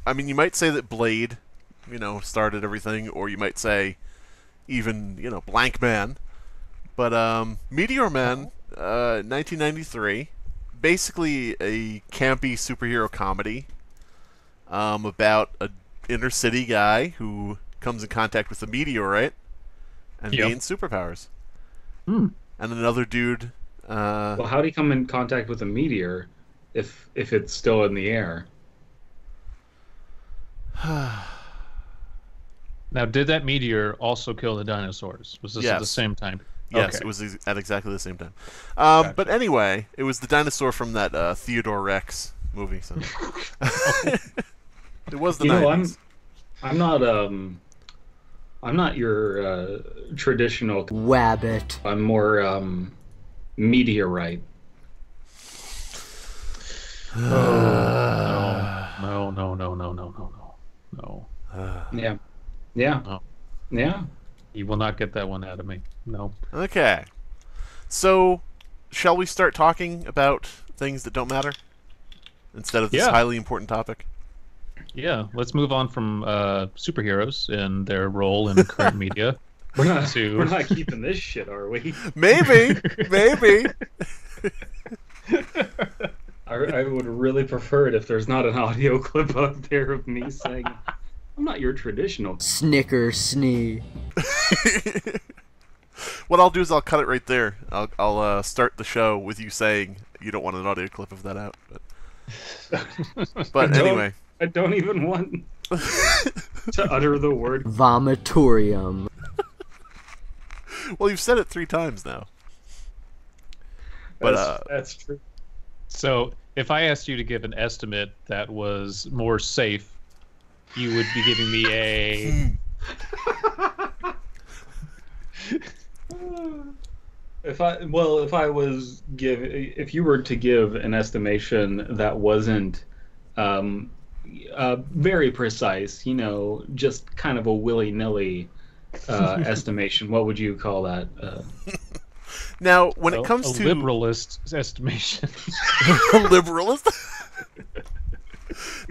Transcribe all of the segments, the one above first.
I mean, you might say that Blade, started everything, or you might say even, Blank Man. But Meteor Man, 1993, basically a campy superhero comedy about a inner city guy who comes in contact with a meteorite and gains superpowers. Hmm. And another dude. Well, how do you come in contact with a meteor if it's still in the air? Now, did that meteor also kill the dinosaurs? Was this at the Yes. same time? Yes, Okay, it was at exactly the same time. But gotcha. anyway, it was the dinosaur from that Theodore Rex movie. So it was the You know, 90s. I'm not your traditional. Wabbit. I'm more meteorite. Oh, no, no, no, no, no, no, no, no, Yeah, yeah, no. yeah. You will not get that one out of me. No. Okay. So, shall we start talking about things that don't matter instead of this Yeah. highly important topic? Yeah, let's move on from superheroes and their role in current media We're to not keeping this shit, are we? Maybe, maybe. I would really prefer it if there's not an audio clip out there of me saying, "I'm not your traditional." Snicker snee. What I'll do is I'll cut it right there. I'll start the show with you saying you don't want an audio clip of that out. But anyway. I don't even want to utter the word. Vomitorium. Well, you've said it 3 times now. But That's true. So, if I asked you to give an estimate that was more safe, you would be giving me a. If you were to give an estimation that wasn't very precise, just kind of a willy-nilly estimation, what would you call that? now, when it a comes to liberalist estimation. liberalist.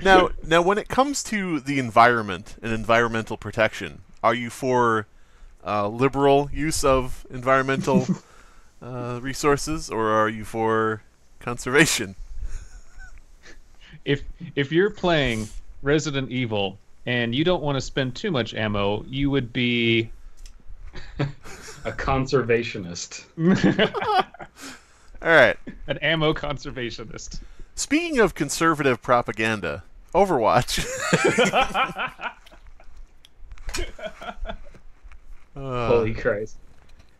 Now, when it comes to the environment and environmental protection, are you for liberal use of environmental resources, or are you for conservation? If you're playing Resident Evil and you don't want to spend too much ammo, you would be A conservationist. All right. an ammo conservationist. Speaking of conservative propaganda, Overwatch. Holy Christ.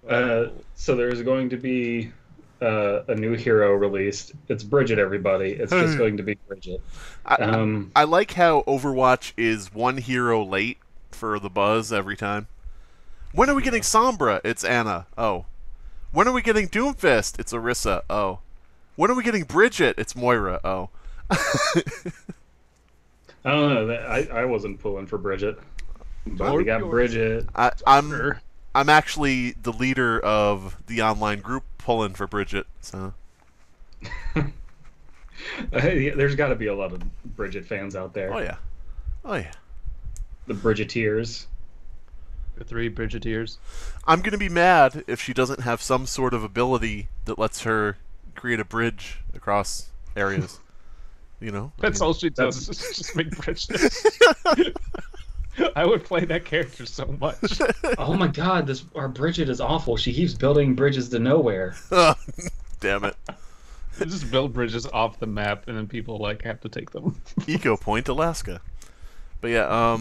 So there's going to be a new hero released. It's Bridget, everybody. It's just going to be Bridget. I like how Overwatch is one hero late for the buzz every time. When are we getting Sombra? It's Anna. Oh. When are we getting Doomfist? It's Orisa. Oh. When are we getting Bridget? It's Moira. Oh. I don't know. I wasn't pulling for Bridget. But we got Bridget. I'm actually the leader of the online group pulling for Bridget. So There's got to be a lot of Bridget fans out there. oh yeah. The Bridgeteers. The 3 Bridgeteers. I'm gonna be mad if she doesn't have some sort of ability that lets her create a bridge across areas. That's all she does. Is just make bridges. I would play that character so much. Oh my God! Our Bridget is awful. She keeps building bridges to nowhere. Damn it. Just build bridges off the map, and then people have to take them. Eco Point, Alaska. But yeah,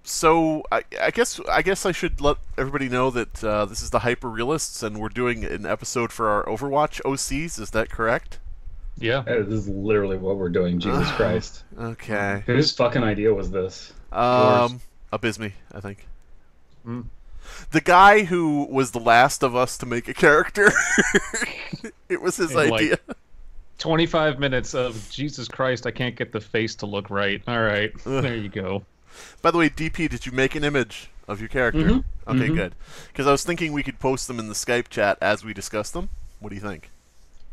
so I guess I should let everybody know that this is the Hyper-Realists, and we're doing an episode for our Overwatch OCs. Is that correct? Yeah. This is literally what we're doing. Jesus Christ! Okay. Whose fucking idea was this? Abysme, I think. Mm. The guy who was the last of us to make a character. It was his And, idea. 25 minutes of Jesus Christ, I can't get the face to look right. All right, there you go. By the way, DP, did you make an image of your character? Mhm. Okay, Mhm. good. Because I was thinking we could post them in the Skype chat as we discuss them. What do you think?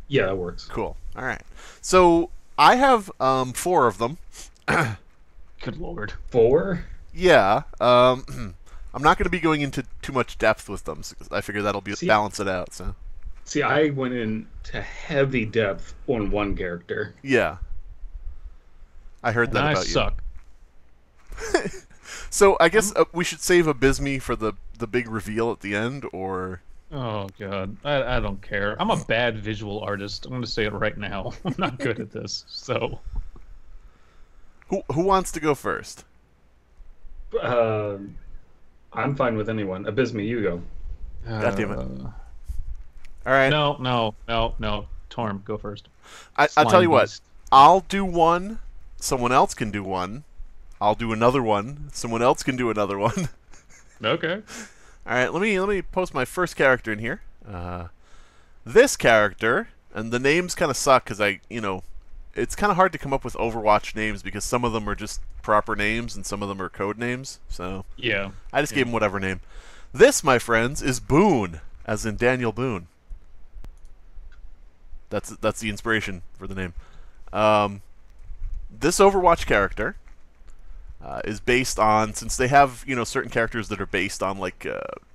Yeah, that works. Cool. All right. So I have 4 of them. Good lord. 4? Yeah. I'm not going to be going into too much depth with them. I figure that'll balance it out. So. See, I went into heavy depth on one character. Yeah. I heard that about you. suck. So I guess we should save Abysme for the big reveal at the end, or... Oh, God. I don't care. I'm a bad visual artist. I'm going to say it right now. I'm not good at this, so... Who wants to go first? I'm fine with anyone. Abysme, you go. God damn it. All right. No. Torm, go first. I'll tell you what. Beast. I'll do one. Someone else can do one. I'll do another one. Someone else can do another one. Okay. All right. Let me post my first character in here. This character, and the names kind of suck because it's kind of hard to come up with Overwatch names because some of them are just proper names and some of them are code names. So Yeah. I just gave him whatever name. This, my friends, is Boone, as in Daniel Boone. That's the inspiration for the name. This Overwatch character is based on, since they have certain characters that are based on like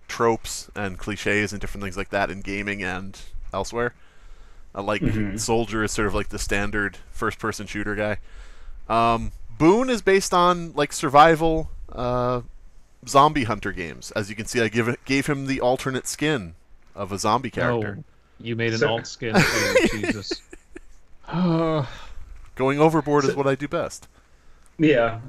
tropes and cliches and different things like that in gaming and elsewhere. Soldier is sort of like the standard first-person shooter guy. Boone is based on like survival zombie hunter games. As you can see, I gave him the alternate skin of a zombie character. Oh, you made an alt skin too. Jesus. Going overboard is what I do best. Yeah.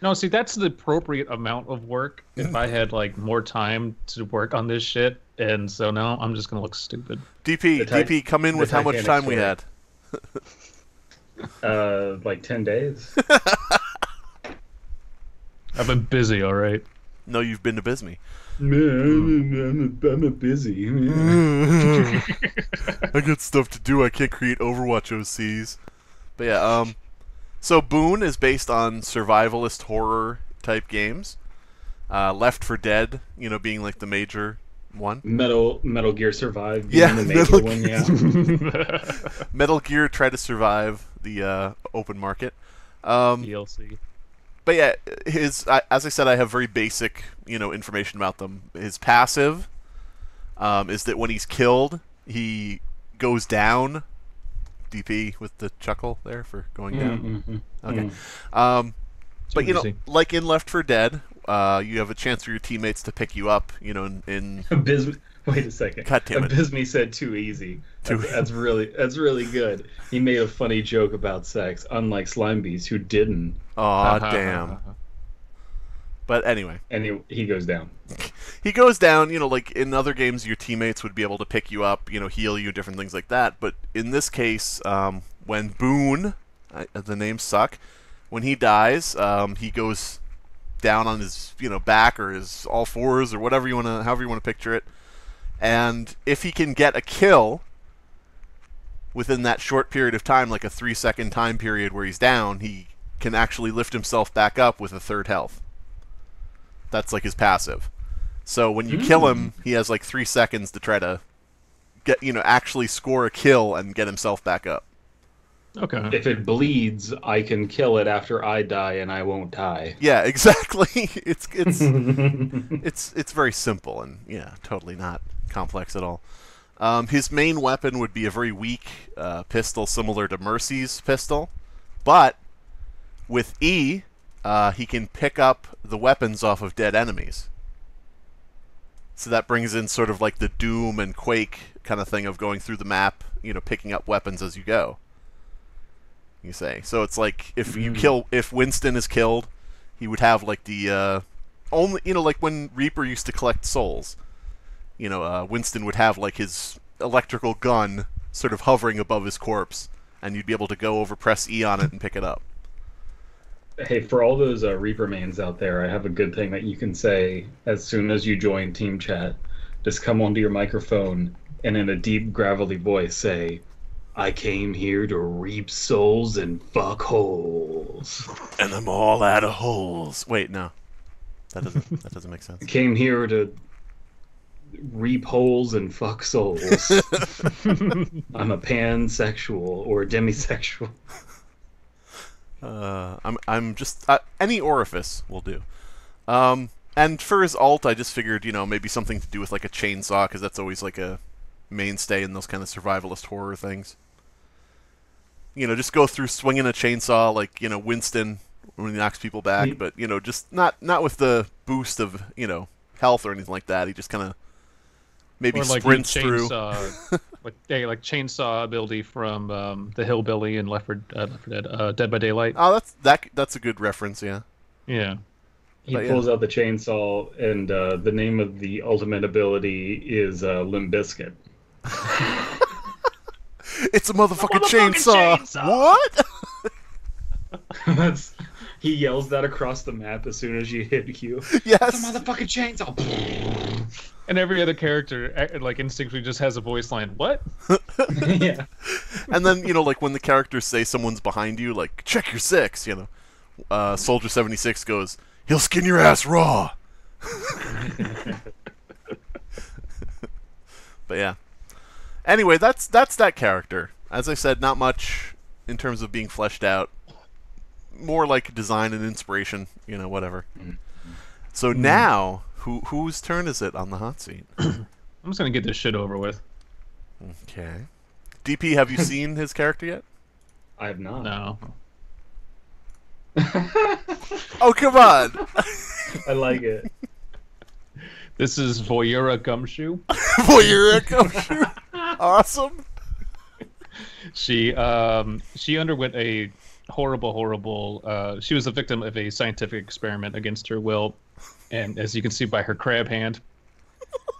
No, see, that's the appropriate amount of work if I had like more time to work on this shit. And so now I'm just gonna look stupid. DP, come in with how much time we had. Like 10 days. I've been busy, all right. No, you've been to Bisme. I'm busy. I got stuff to do. I can't create Overwatch OCs. But yeah, so Boone is based on survivalist horror type games. Left 4 Dead, being like the major one. Metal Gear Survive. Yeah, the major one. Yeah. Metal Gear Try to Survive the open market. DLC. But yeah, as I said, I have very basic, information about them. His passive is that when he's killed, he goes down. DP with the chuckle there for going down. Okay. But like in Left 4 Dead, you have a chance for your teammates to pick you up. In Wait a second. God damn it. Abysme said too easy. That's really good. He made a funny joke about sex, unlike Slime Beast, who didn't. Aw, damn. But anyway. And he goes down. He goes down, like in other games, your teammates would be able to pick you up, heal you, different things like that. But in this case, when Boone, the names suck, when he dies, he goes down on his, back or his all fours or however you want to picture it. And if he can get a kill within that short period of time, like a 3-second time period where he's down, he can actually lift himself back up with a 3rd health. That's like his passive. So when you kill him, he has like 3 seconds to try to get, actually score a kill and get himself back up. Okay. If it bleeds, I can kill it after I die, and I won't die. Yeah, exactly. It's very simple and totally not complex at all. His main weapon would be a very weak pistol similar to Mercy's pistol, but with E, he can pick up the weapons off of dead enemies. So that brings in sort of like the Doom and Quake kind of thing of going through the map, picking up weapons as you go. You say. So it's like if Winston is killed, he would have like the only, like when Reaper used to collect souls. Winston would have like his electrical gun sort of hovering above his corpse, and you'd be able to go over, press E on it, and pick it up. Hey, for all those Reaper mains out there, I have a good thing that you can say as soon as you join Team Chat. Just come onto your microphone and in a deep, gravelly voice say, "I came here to reap souls and fuck holes." And I'm all out of holes. Wait, no. That doesn't make sense. I came here to reap holes and fuck souls. I'm a pansexual or demisexual. I'm just any orifice will do. And for his alt, I just figured, maybe something to do with like a chainsaw, because that's always like a mainstay in those kind of survivalist horror things. Just go through swinging a chainsaw like Winston when he knocks people back, but just not with the boost of health or anything like that. He just kind of maybe or like sprints chainsaw, like chainsaw ability from the Hillbilly in Left 4 Dead, Dead by Daylight. Oh, that's a good reference, yeah. Yeah. He pulls out the chainsaw, and the name of the ultimate ability is Limp Bizkit. It's a motherfucking chainsaw. What? He yells that across the map as soon as you hit Q. Yes. It's a motherfucking chainsaw. And every other character, like, instinctually just has a voice line. What? Yeah. And then, like, when the characters say someone's behind you, like, check your six, Soldier 76 goes, he'll skin your ass raw. But yeah. Anyway, that's that character. As I said, not much in terms of being fleshed out. More like design and inspiration, whatever. So now, whose turn is it on the hot seat? I'm just gonna get this shit over with. Okay. DP, have you seen his character yet? I have not. No. Oh, come on! I like it. This is Voyura Gumshoe. Voyeur Gumshoe. Awesome. She underwent a horrible. She was a victim of a scientific experiment against her will, and as you can see by her crab hand,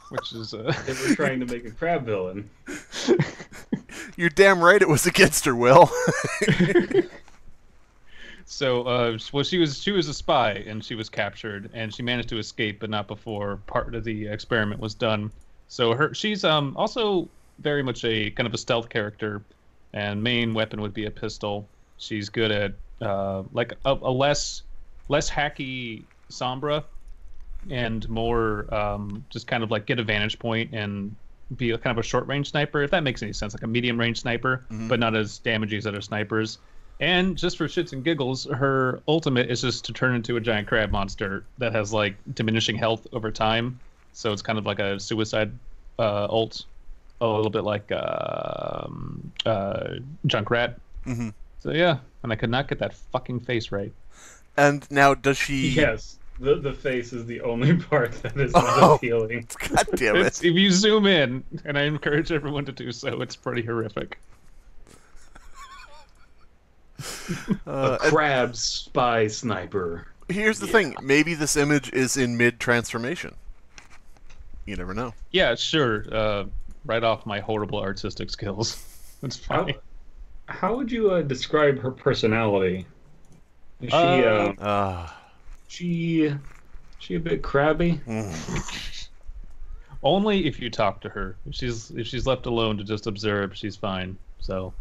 which is They were trying to make a crab villain. You're damn right it was against her will. So, well, she was a spy, and she was captured, and she managed to escape, but not before part of the experiment was done. So she's also very much a kind of a stealth character, and main weapon would be a pistol. She's good at like a less hacky Sombra, and more just kind of like get a vantage point and be a kind of a short range sniper, if that makes any sense, like a medium range sniper, but not as damaging as other snipers. And just for shits and giggles, her ultimate is just to turn into a giant crab monster that has like diminishing health over time. So it's kind of like a suicide ult, a little bit like Junkrat. Mm-hmm. So yeah, and I could not get that fucking face right. And now, does she? Yes, the face is the only part that is not appealing. God damn it! If you zoom in, and I encourage everyone to do so, it's pretty horrific. A crab spy sniper. Here's the thing: maybe this image is in mid-transformation. You never know. Yeah, sure. Right off my horrible artistic skills. That's fine. How would you describe her personality? Is she a bit crabby? Only if you talk to her. If she's left alone to just observe, she's fine. So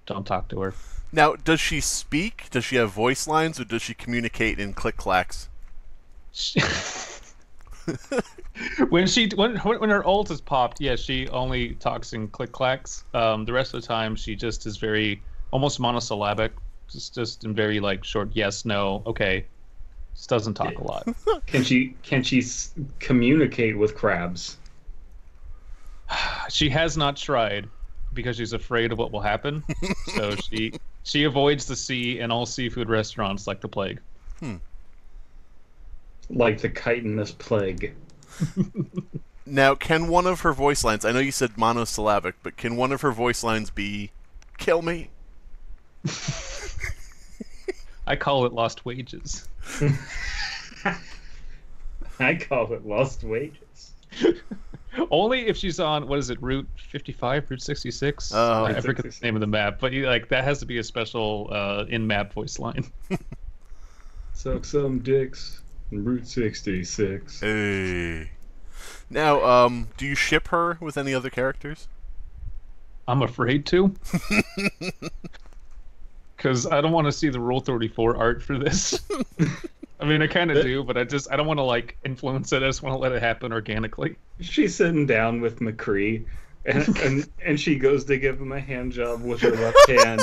don't talk to her. Now, does she speak? Does she have voice lines, or does she communicate in click-clacks? When her ult is popped, yeah, she only talks in click-clacks. The rest of the time, she just is very almost monosyllabic, just in very like short yes, no, okay. Just doesn't talk a lot. Can she communicate with crabs? She has not tried because she's afraid of what will happen. So she avoids the sea and all seafood restaurants like the plague. Like the chitinous plague. Now, can one of her voice lines, I know you said monosyllabic, but can one of her voice lines be, kill me? I call it lost wages. I call it lost wages. Only if she's on, what is it, Route 55, Route 66? Oh, I forget the name of the map, but that has to be a special in-map voice line. Suck some dicks in Route 66. Hey. Now, do you ship her with any other characters? I'm afraid to. Because I don't want to see the Rule 34 art for this. I mean, I kind of do, but I don't want to like influence it. I just want to let it happen organically. She's sitting down with McCree, and she goes to give him a hand job with her left hand,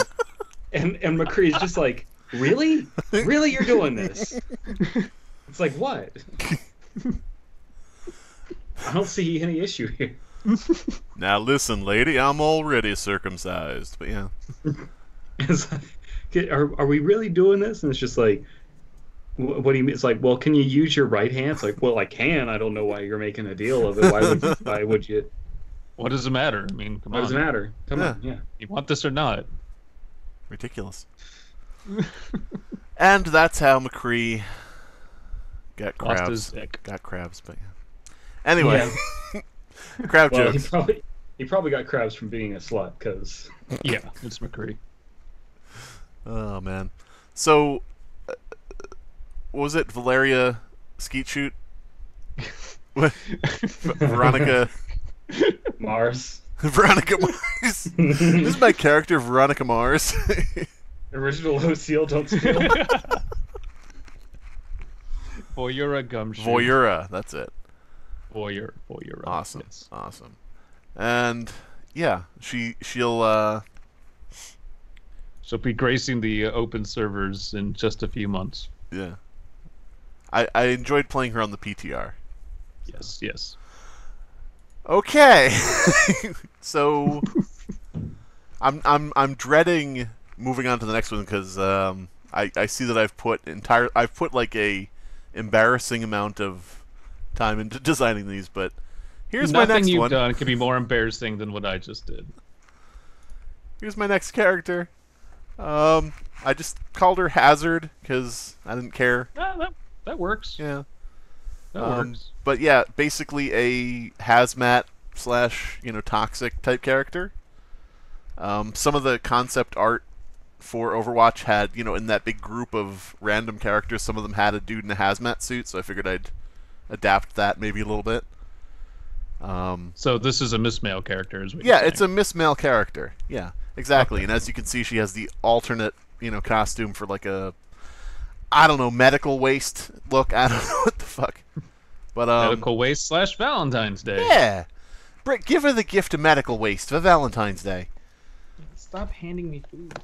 and McCree's just like, Really? Really, you're doing this? It's like, what? I don't see any issue here. Now listen, lady, I'm already circumcised. But yeah. It's like, are we really doing this? And it's just like, what do you mean? It's like, well, can you use your right hand? It's like, well, I can. I don't know why you're making a deal of it. Why would you? What does it matter? I mean, come What on. does it matter? Come on, yeah. You want this or not? Ridiculous. And that's how McCree got Lost crabs. his dick. Got crabs, but yeah. Anyway, crab Well, jokes. he probably got crabs from being a slut, because Yeah, it's McCree. Oh man. So, what was it? Valeria Skeet Shoot? What? Veronica. Mars. Veronica Mars. This is my character, Veronica Mars. Original Lucille, don't steal. Voyura gumshoe. Voyura, that's it. Voyura. Awesome, Yes. awesome. And yeah, she'll She'll be gracing the open servers in just a few months. yeah. I enjoyed playing her on the PTR. Yes. Okay. So I'm dreading moving on to the next one because I see that I've put like a embarrassing amount of time into designing these, but here's my Nothing next you've one. done can be more embarrassing than what I just did. Here's my next character. I just called her Hazard because I didn't care. That works. Yeah. That works. But yeah, basically a hazmat / toxic type character. Some of the concept art for Overwatch had, in that big group of random characters, some of them had a dude in a hazmat suit, so I figured I'd adapt that maybe a little bit. So this is a Miss Male character, is what Yeah, you're it's a Miss Male character. Yeah, exactly. Okay. And as you can see, she has the alternate, costume for like a, I don't know, medical waste look. I don't know what the fuck. But medical waste / Valentine's Day. yeah, Britt, give her the gift of medical waste for Valentine's Day. Stop handing me food.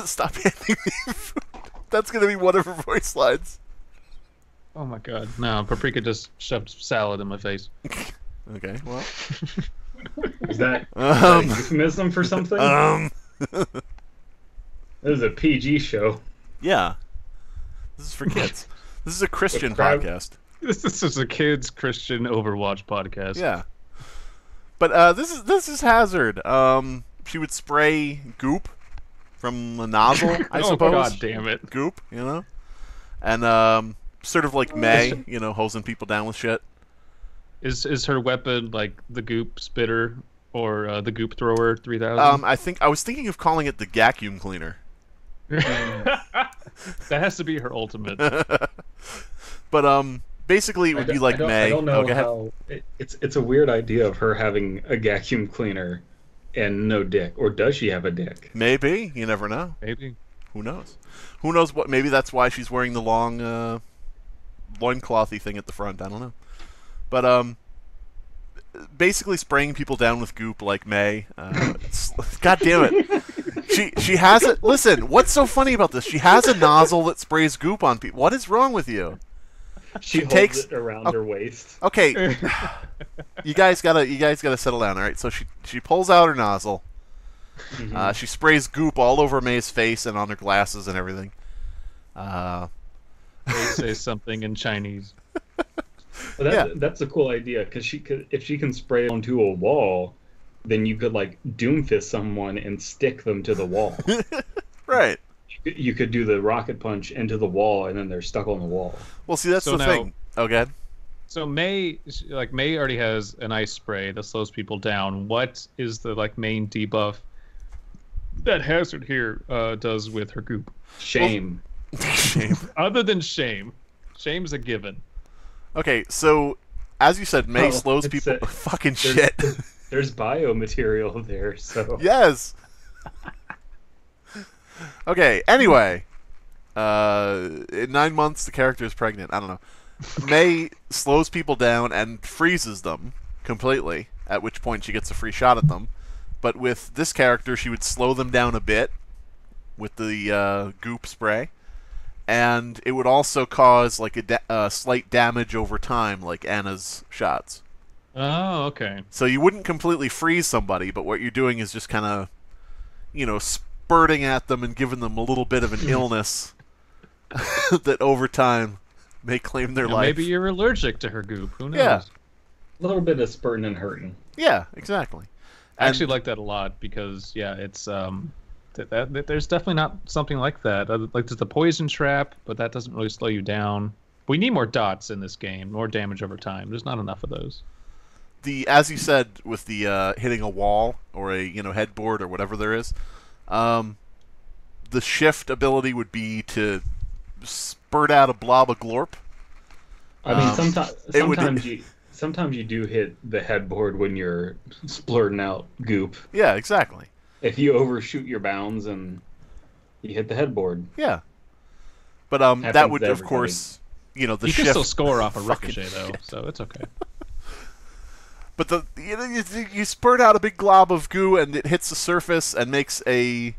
Stop handing me food. That's gonna be one of her voice lines. Oh my god. No, Paprika just shoved salad in my face. Okay, well. Is that a euphemism for something? This is a PG show. Yeah. This is for kids. This is a Christian With crab- podcast. This is a kids Christian Overwatch podcast. Yeah. But this is Hazard. She would spray goop from a nozzle, I Oh suppose. god damn it. Goop, and sort of like May, hosing people down with shit. Is her weapon like the goop spitter or the goop thrower 3000? I was thinking of calling it the vacuum cleaner. That has to be her ultimate. But basically it would be like May. I don't know go ahead. how it's a weird idea of her having a vacuum cleaner and no dick, or does she have a dick? Maybe, you never know. Maybe. Who knows? Who knows what? Maybe that's why she's wearing the long loinclothy thing at the front. I don't know. But basically spraying people down with goop like May. God damn it! She has it. Listen, what's so funny about this? She has a nozzle that sprays goop on people. What is wrong with you? She holds takes it around her waist. Okay, you guys gotta settle down. All right. So she pulls out her nozzle. She sprays goop all over May's face and on her glasses and everything. They say something in Chinese. Well, that's a cool idea, because if she can spray it onto a wall, then you could like doomfist someone and stick them to the wall. Right. You could do the rocket punch into the wall, and then they're stuck on the wall. Well, see, that's So the now- thing. Oh, good. So May already has an ice spray that slows people down. What is the main debuff that Hazard here does with her goop? Shame. Shame. Other than shame. Shame's a given. Okay, so as you said, May Oh, slows it's people. a- Fucking There's, shit. there's biomaterial there, so Yes. Okay. Anyway, in 9 months the character is pregnant. I don't know. May slows people down and freezes them completely. At which point she gets a free shot at them. But with this character, she would slow them down a bit, with the goop spray, and it would also cause like a slight damage over time, like Anna's shots. Oh, okay. So you wouldn't completely freeze somebody, but what you're doing is just kind of, spurting at them and giving them a little bit of an illness that over time may claim their life. Maybe you're allergic to her goop. Who knows? Yeah. A little bit of spurting and hurting. Yeah, exactly. I actually like that a lot because, yeah, it's there's definitely not something like that. Like there's the poison trap, but that doesn't really slow you down. We need more dots in this game, more damage over time. There's not enough of those. As you said, with the hitting a wall or a headboard or whatever there is, the shift ability would be to spurt out a blob of glorp. I mean, sometimes you do hit the headboard when you're splurting out goop. Yeah, exactly. If you overshoot your bounds and you hit the headboard. Yeah. But that would, of course, the you shift. can still score off a ricochet though, so it's okay. But you spurt out a big glob of goo and it hits the surface and makes a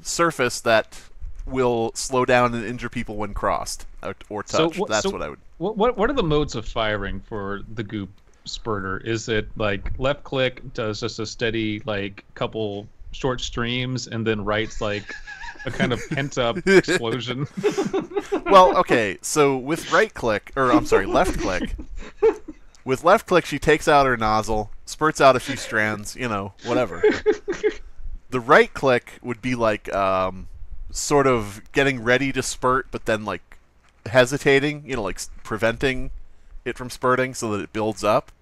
surface that will slow down and injure people when crossed or touched. That's what I would. What are the modes of firing for the goop spurter? Is it like left click does just a steady like couple short streams and then right's like a kind of pent up explosion? Well, okay, so with left click. With left click, she takes out her nozzle, spurts out a few strands, whatever. The right click would be like sort of getting ready to spurt, but then like hesitating, like preventing it from spurting so that it builds up.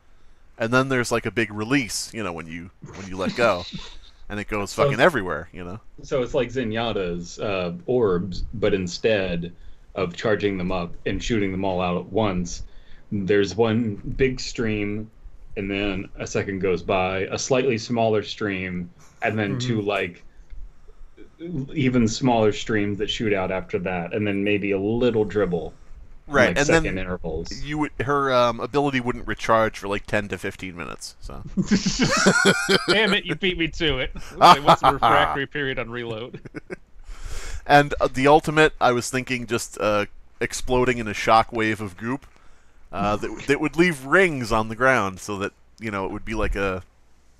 And then there's like a big release, when you let go, and it goes fucking everywhere, So it's like Zenyatta's orbs, but instead of charging them up and shooting them all out at once, there's one big stream, and then a second goes by, a slightly smaller stream, and then two like even smaller streams that shoot out after that, and then maybe a little dribble. Right, like and second then intervals. Her ability wouldn't recharge for like 10 to 15 minutes. So. Damn it, you beat me to it. What's the refractory period on reload? And the ultimate, I was thinking just exploding in a shockwave of goop that would leave rings on the ground, so that it would be like a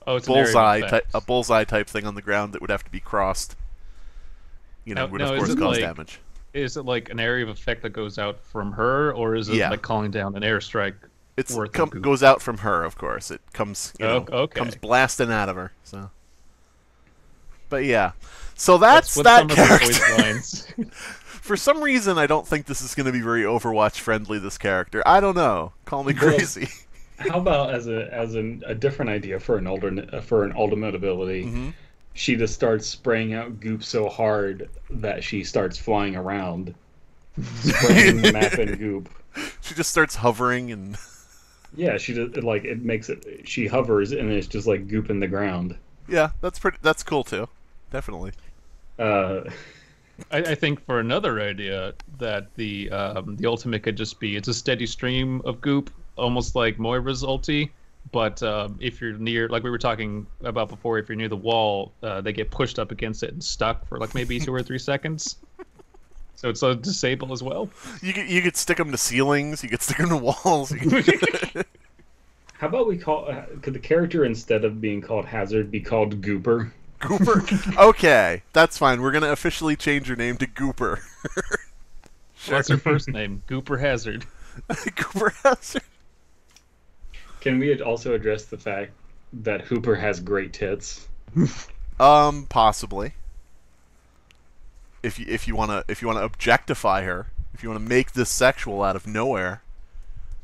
bullseye type thing on the ground that would have to be crossed. Would of course cause damage. Is it like an area of effect that goes out from her, or is it like calling down an airstrike? It goes out from her, of course. It comes, comes blasting out of her. So, but yeah, so that's that character. For some reason, I don't think this is going to be very Overwatch friendly. This character, I don't know. Call me crazy. How about as a different idea for an ultimate ability? Mm-hmm. She just starts spraying out goop so hard that she starts flying around, spraying the map in goop. She just starts hovering and. Yeah, she just it makes it. She hovers and it's just like goop in the ground. Yeah, that's cool too, definitely. I think for another idea that the ultimate could just be it's a steady stream of goop, almost like Moira's ulti. But if you're near, like we were talking about before, if you're near the wall, they get pushed up against it and stuck for like maybe 2 or 3 seconds. So it's a disable as well. You could stick them to ceilings. You could stick them to walls. How about could the character, instead of being called Hazard, be called Gooper? Gooper? Okay, that's fine. We're going to officially change your name to Gooper. Sure. What's her first name? Gooper Hazard. Gooper Hazard. Can we also address the fact that Hooper has great tits? Possibly. If you wanna objectify her, if you wanna make this sexual out of nowhere,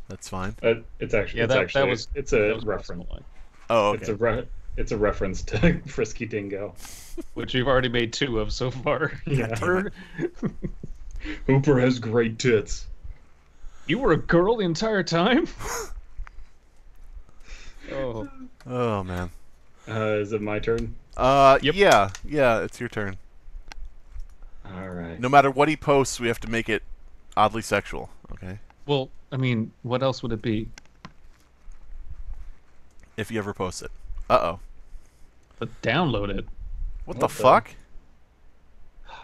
that's fine. It's a reference. Oh, okay. It's a reference to Frisky Dingo, which you've already made 2 of so far. Yeah. Hooper has great tits. You were a girl the entire time? Oh man. Is it my turn? Yep. Yeah, it's your turn. All right. No matter what he posts, we have to make it oddly sexual, okay? Well, I mean, what else would it be? If you ever post it. Uh-oh. But download it. What the fuck?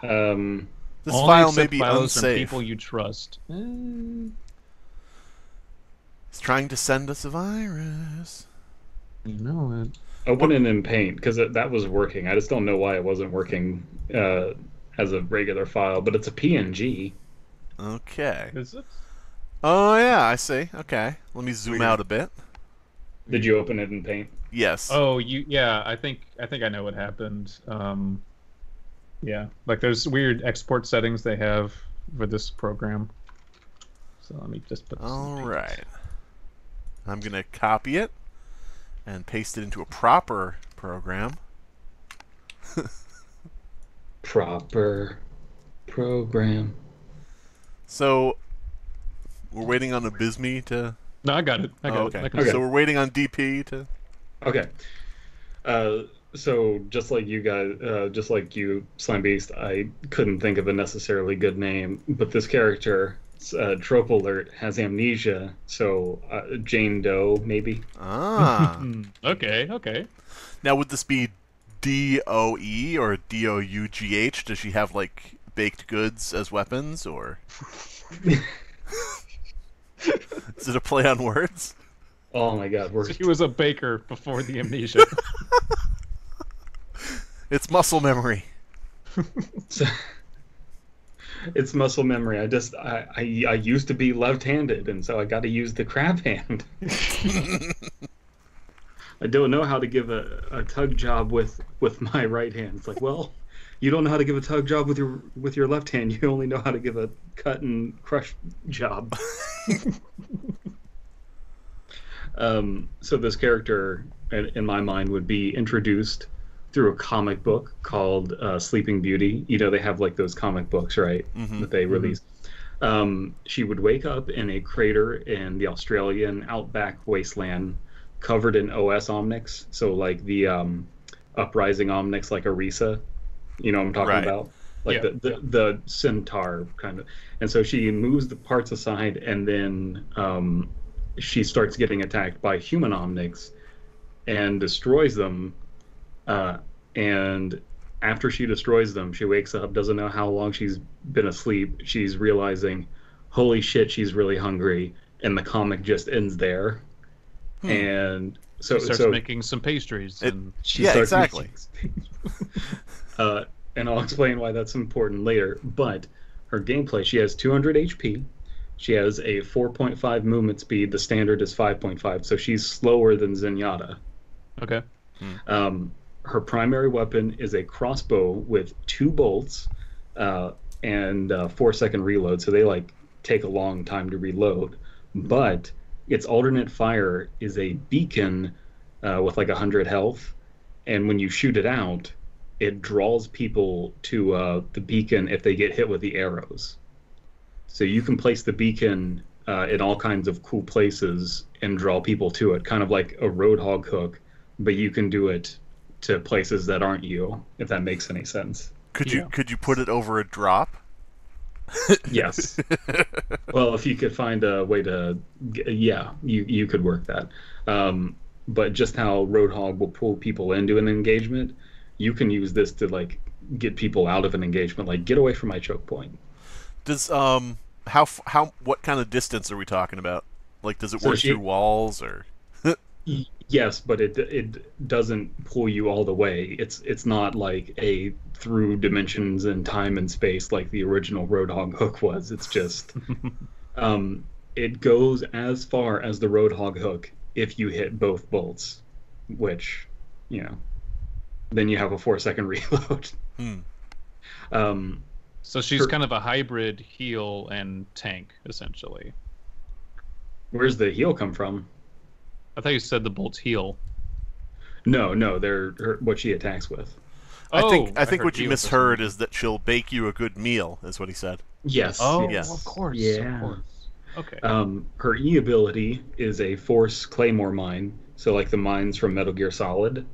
This Only file may accept be files from unsafe. people you trust. It's trying to send us a virus. You know it. Open it in Paint because that was working. I just don't know why it wasn't working as a regular file, but it's a PNG. Okay. Is it? Oh yeah, I see. Okay. Let me zoom Weird. out a bit. Did you open it in Paint? Yes. Oh, yeah. I think I know what happened. Yeah, like there's weird export settings they have for this program. So let me just put this in All Paint. right. I'm gonna copy it and paste it into a proper program. Proper program. So we're waiting on Abysme to. No, I got it. I got Oh, it. okay. I can Okay. So we're waiting on DP to. Okay. So just like you guys, just like you, Slime Beast, I couldn't think of a necessarily good name, but this character, Trope Alert, has amnesia, so Jane Doe, maybe? Ah. Okay. Now would this be DOE or DOUGH? Does she have like baked goods as weapons, or is it a play on words? Oh my god, we're... So he was a baker before the amnesia. It's muscle memory. It's muscle memory. I used to be left-handed, and so I got to use the crab hand. I don't know how to give a tug job with my right hand. It's like, well, you don't know how to give a tug job with your left hand. You only know how to give a cut and crush job. So this character, in my mind, would be introduced through a comic book called Sleeping Beauty. You know, they have like those comic books, right? That they release. She would wake up in a crater in the Australian outback wasteland, covered in OS Omnics. So like the uprising Omnics, like Arisa. You know what I'm talking Right. about? Like Yeah. the centaur kind of. And so she moves the parts aside, and then she starts getting attacked by human Omnics and destroys them. And after she destroys them, she wakes up, doesn't know how long she's been asleep. She's realizing, holy shit, she's really hungry. And the comic just ends there. And so He starts making some pastries. And she Yeah, starts exactly. and I'll explain why that's important later. But her gameplay, she has 200 HP. She has a 4.5 movement speed. The standard is 5.5, so she's slower than Zenyatta. okay. Her primary weapon is a crossbow with 2 bolts and 4-second reload, so they like take a long time to reload. But its alternate fire is a beacon with like 100 health, and when you shoot it out, it draws people to the beacon if they get hit with the arrows. So you can place the beacon in all kinds of cool places and draw people to it, kind of like a Roadhog hook, but you can do it to places that aren't you, if that makes any sense. Could Yeah. you put it over a drop? Yes. Well, if you could find a way to, yeah, you could work that. But just how Roadhog will pull people into an engagement, you can use this to like get people out of an engagement, like get away from my choke point. Does what kind of distance are we talking about? Like, does it So work she- through walls or? Yes, but it doesn't pull you all the way. It's not like a through dimensions and time and space like the original Roadhog hook was. It's just it goes as far as the Roadhog hook if you hit both bolts, which, you know, then you have a 4-second reload. So she's Her- kind of a hybrid heal and tank, essentially. Where's the heal come from? I thought you said the bolts heal. No, they're what she attacks with. I think heard what you heal for some misheard reason. is that she'll bake you a good meal, is what he said. Yes. Oh, Yes. of course. Yeah. Of course. Okay. Her E ability is a Force Claymore mine, so like the mines from Metal Gear Solid.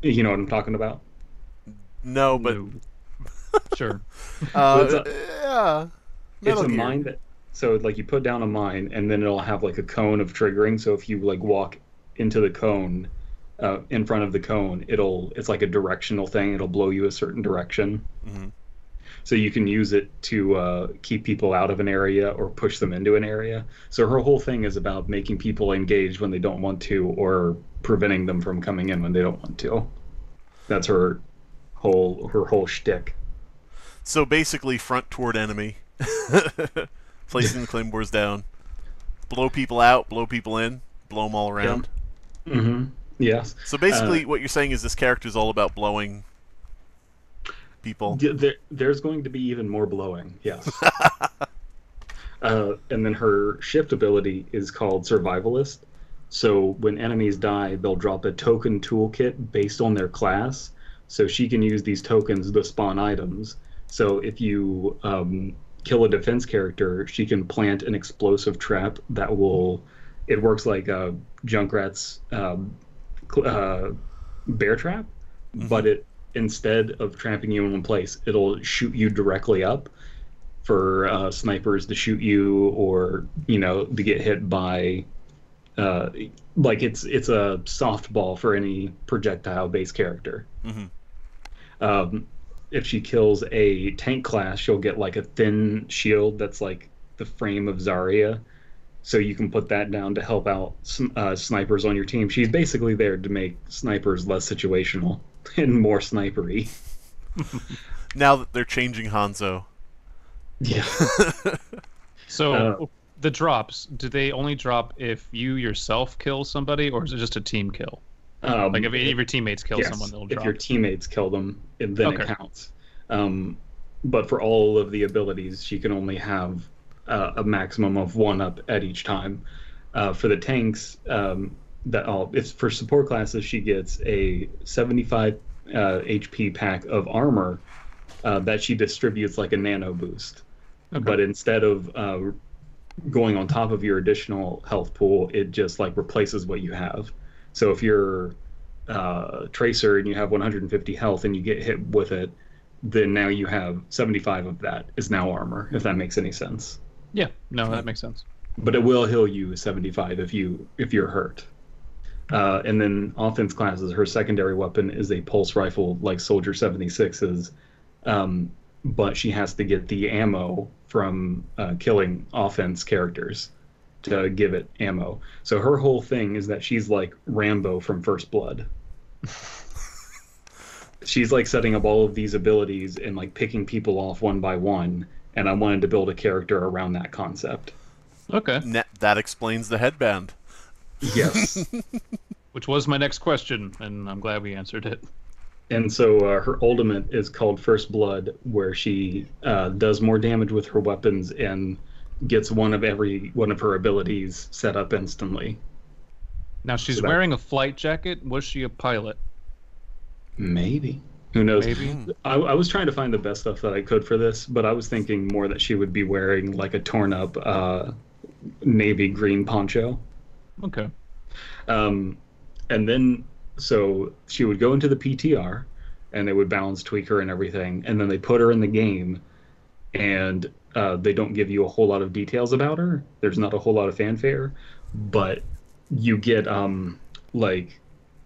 You know what I'm talking about? No, but No. Sure. It's yeah, It's Metal a Gear. mine that, so like you put down a mine and then it'll have like a cone of triggering. So if you like walk into the cone, in front of the cone, it's like a directional thing. It'll blow you a certain direction. Hmm. So you can use it to keep people out of an area or push them into an area. So her whole thing is about making people engage when they don't want to, or preventing them from coming in when they don't want to. That's her whole shtick. So basically, front toward enemy, placing the claymores down, blow people out, blow people in, blow them all around. Yeah. Mm-hmm. Yes. So basically, what you're saying is this character is all about blowing people. There's going to be even more blowing. Yes. And then her shift ability is called Survivalist. So when enemies die, they'll drop a token toolkit based on their class. So she can use these tokens to spawn items. So if you kill a defense character, she can plant an explosive trap that will. It works like Junkrat's bear trap, but it instead of trapping you in one place, it'll shoot you directly up for snipers to shoot you, or to get hit by. Like it's a softball for any projectile-based character. Mm-hmm. If she kills a tank class, she'll get like a thin shield that's like the frame of Zarya, so you can put that down to help out snipers on your team. She's basically there to make snipers less situational and more snipery. Now that they're changing Hanzo. Yeah. So the drops, do they only drop if you yourself kill somebody, or is it just a team kill? Like if any of your teammates kill someone, they'll drop. If your teammates kill them, then it counts. But for all of the abilities, she can only have a maximum of 1 up at each time. For the tanks, it's for support classes, she gets a 75 HP pack of armor that she distributes like a nano boost. Okay. But instead of going on top of your additional health pool, it just like replaces what you have. So if you're Tracer and you have 150 health and you get hit with it, then now you have 75 of that is now armor, if that makes any sense. Yeah, no, that makes sense. But it will heal you 75 if you're hurt. And then offense classes, her secondary weapon is a pulse rifle like Soldier 76's, but she has to get the ammo from killing offense characters to give it ammo. So her whole thing is that she's like Rambo from First Blood. She's like setting up all of these abilities and like picking people off one by one, and I wanted to build a character around that concept. Okay. That explains the headband. Yes. Which was my next question, and I'm glad we answered it. And so her ultimate is called First Blood, where she does more damage with her weapons and gets one of her abilities set up instantly. Now she's wearing a flight jacket. Was she a pilot? Maybe. Who knows? Maybe. I was trying to find the best stuff that I could for this, but I was thinking more that she would be wearing like a torn up navy green poncho. Okay. And then so she would go into the PTR and they would balance tweak her and everything, and then they put her in the game, and they don't give you a whole lot of details about her. There's not a whole lot of fanfare, but you get like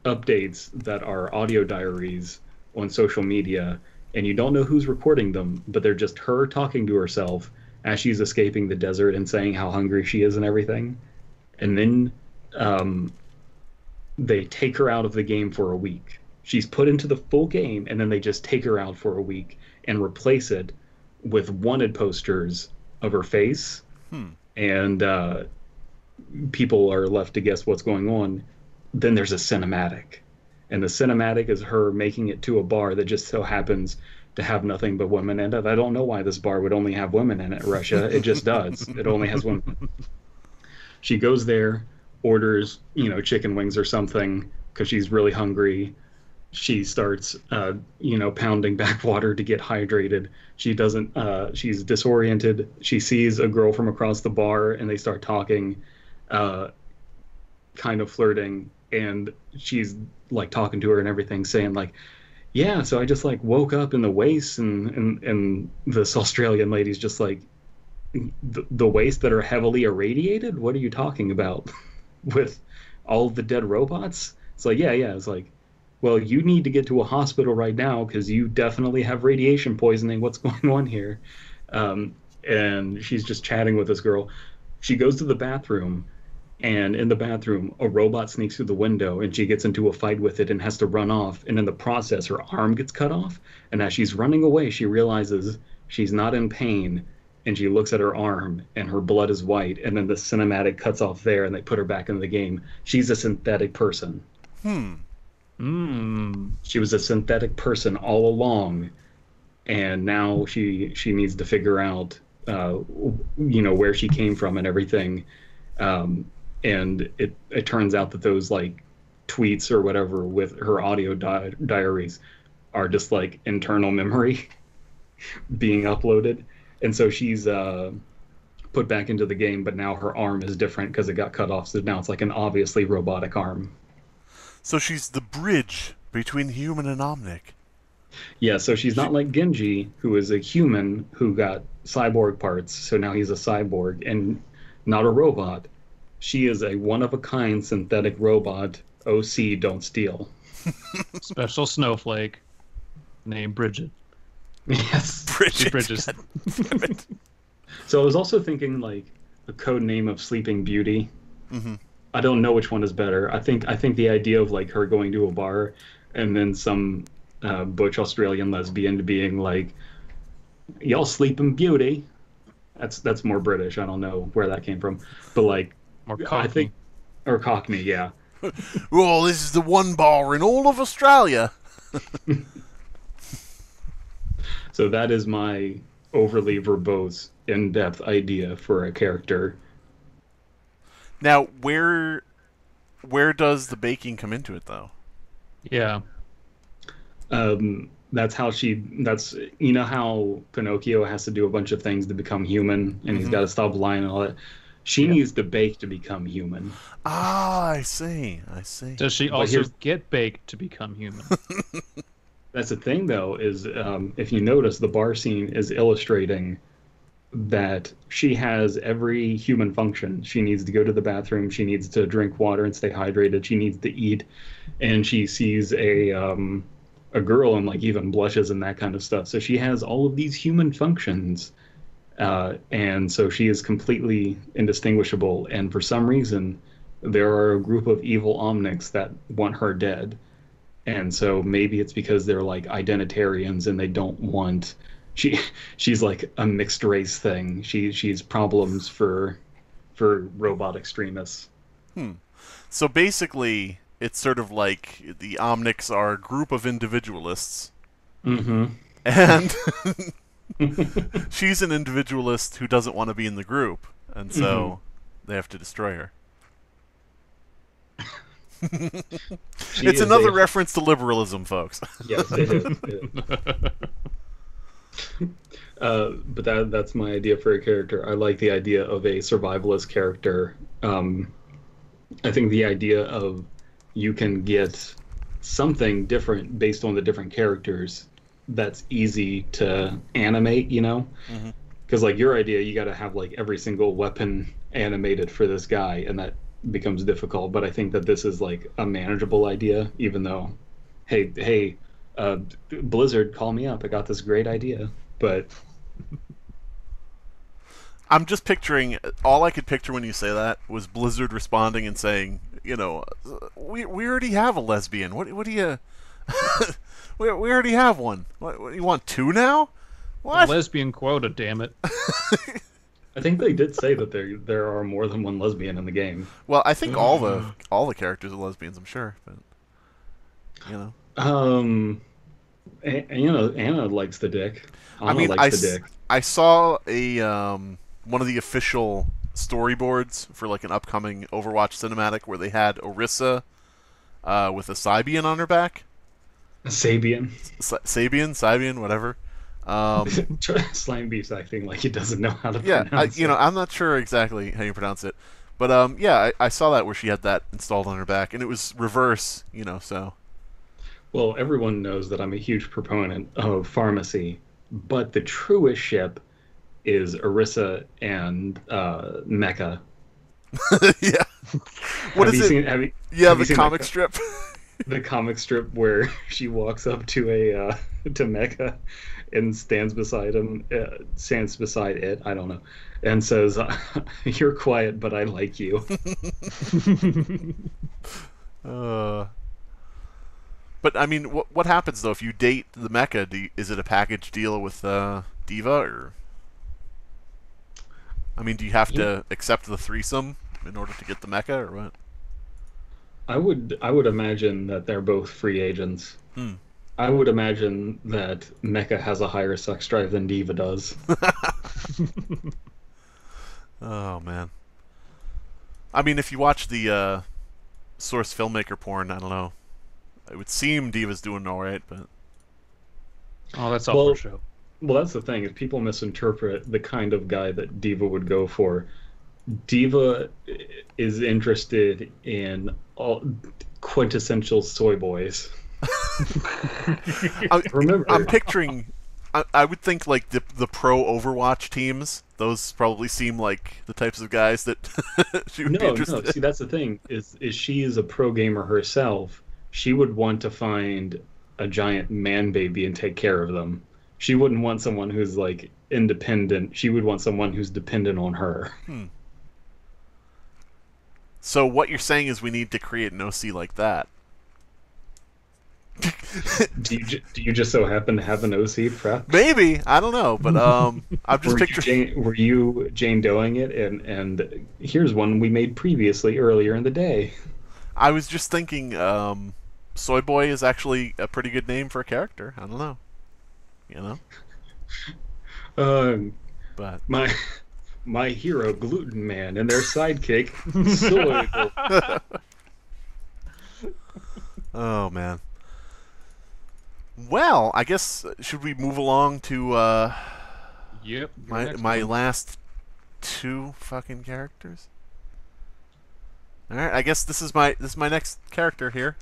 updates that are audio diaries on social media, and you don't know who's recording them, but they're just her talking to herself as she's escaping the desert and saying how hungry she is and everything. And then they take her out of the game for a week. She's put into the full game, and then they just take her out for a week and replace it with wanted posters of her face. And people are left to guess what's going on. Then there's a cinematic, and the cinematic is her making it to a bar that just so happens to have nothing but women in it. I don't know why this bar would only have women in it, Russia. It just does. It only has women. She goes there, orders, chicken wings or something because she's really hungry. She starts, pounding backwater to get hydrated. She doesn't, she's disoriented. She sees a girl from across the bar, and they start talking, kind of flirting, and she's like talking to her and everything, saying like, yeah, so I just like woke up in the waste, and this Australian lady's just like, the wastes that are heavily irradiated? What are you talking about? With all the dead robots? It's like, yeah. It's like, well, you need to get to a hospital right now because you definitely have radiation poisoning. What's going on here? And she's just chatting with this girl. She goes to the bathroom, and in the bathroom, a robot sneaks through the window, and she gets into a fight with it and has to run off. And in the process, her arm gets cut off. And as she's running away, she realizes she's not in pain. And she looks at her arm, and her blood is white. And then the cinematic cuts off there, and they put her back in the game. She's a synthetic person. Hmm. She was a synthetic person all along, and now she needs to figure out, where she came from and everything. And it turns out that those like tweets or whatever with her audio diaries are just like internal memory being uploaded, and so she's put back into the game, but now her arm is different because it got cut off. So now it's like an obviously robotic arm. So she's the bridge between human and Omnic. Yeah, so she's not like Genji, who is a human who got cyborg parts, so now he's a cyborg and not a robot. She is a one-of-a-kind synthetic robot. OC, don't steal. Special snowflake named Bridget. Yes. She bridges. God damn it. So I was also thinking like a code name of Sleeping Beauty. Mm-hmm. I don't know which one is better. I think the idea of like her going to a bar and then some butch Australian lesbian being like, "Y'all sleeping beauty." That's more British. I don't know where that came from, but like, More I think, or Cockney, yeah. Well, this is the one bar in all of Australia. So that is my overly verbose, in-depth idea for a character. Now, where does the baking come into it, though? Yeah. That's how that's, you know how Pinocchio has to do a bunch of things to become human, and he's got to stop lying and all that. She needs to bake to become human. Ah, I see. Does she also get baked to become human? That's the thing, though, is if you notice, the bar scene is illustrating that she has every human function. She needs to go to the bathroom. She needs to drink water and stay hydrated. She needs to eat, and she sees a girl and like even blushes and that kind of stuff. So she has all of these human functions, and so she is completely indistinguishable. And for some reason, there are a group of evil omnics that want her dead. And so maybe it's because they're like identitarians and they don't want she's like a mixed race thing. She's problems for robot extremists. So basically, it's sort of like the Omnics are a group of individualists, and she's an individualist who doesn't want to be in the group, and so they have to destroy her. It's another reference to liberalism, folks. Yes, it is. But that's my idea for a character. I like the idea of a survivalist character. I think the idea of you can get something different based on the different characters that's easy to animate, you know? Because like your idea, you got to have like every single weapon animated for this guy, and that becomes difficult. But I think that this is like a manageable idea, even though, hey, Blizzard, call me up. I got this great idea. But I'm just picturing, all I could picture when you say that was Blizzard responding and saying, you know, we already have a lesbian. What do you... we already have one. What, you want two now? What? A lesbian quota, damn it. I think they did say that there are more than one lesbian in the game. Well, I think all the characters are lesbians, I'm sure. But, you know. You know, Anna likes the dick. Anna likes the dick. I saw a one of the official storyboards for like an upcoming Overwatch cinematic where they had Orisa with a Sabian on her back. A Sabian? Sabian, whatever. Slime Beast acting like he doesn't know how to pronounce it. I'm not sure exactly how you pronounce it. But yeah, I saw that where she had that installed on her back, and it was reverse, you know, so... Well, everyone knows that I'm a huge proponent of pharmacy, but the truest ship is Orisa and Mecha. Yeah. What Have is you it? seen? Have you? Yeah, Have you the seen comic strip. the comic strip where she walks up to a to Mecha and stands beside it. I don't know, and says, "You're quiet, but I like you." Uh, but I mean, what happens though if you date the mecha? Is it a package deal with Diva, or I mean, do you have Yeah. to accept the threesome in order to get the mecha, or what? I would imagine that they're both free agents. Hmm. I would imagine that Mecha has a higher sex drive than Diva does. Oh man. I mean, if you watch the source filmmaker porn, I don't know. It would seem Diva's doing all right, but Oh, that's all Well, for show. well, that's the thing is people misinterpret the kind of guy that Diva would go for. Diva is interested in all quintessential soy boys. I, Remember, I'm picturing. I would think like the pro Overwatch teams. Those probably seem like the types of guys that she would be no, no. interested in. See, that's the thing is she is a pro gamer herself. She would want to find a giant man baby and take care of them. She wouldn't want someone who's like independent. She would want someone who's dependent on her. Hmm. So what you're saying is we need to create an OC like that. Do you just so happen to have an OC prep? Maybe, I don't know, but I'm just picturing. Were you Jane Doeing it? And here's one we made previously earlier in the day. I was just thinking, Soy Boy is actually a pretty good name for a character. I don't know, you know, Um, but my hero, Gluten Man, and their sidekick, Soy. oh man. Well, I guess should we move along to Yep. your my next my one. last two fucking characters? All right, I guess this is my next character here.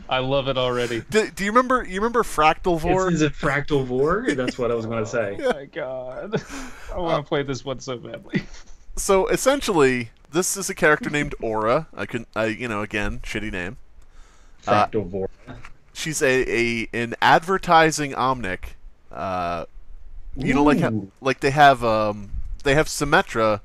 I love it already. Do you remember Fractal Vor? Is it Fractal Vor? That's what I was going to say. Oh my god. I want to play this one so badly. So essentially, this is a character named Aura. Again, shitty name. Fractal Vor. She's an advertising omnic. Ooh. Like they have Symmetra,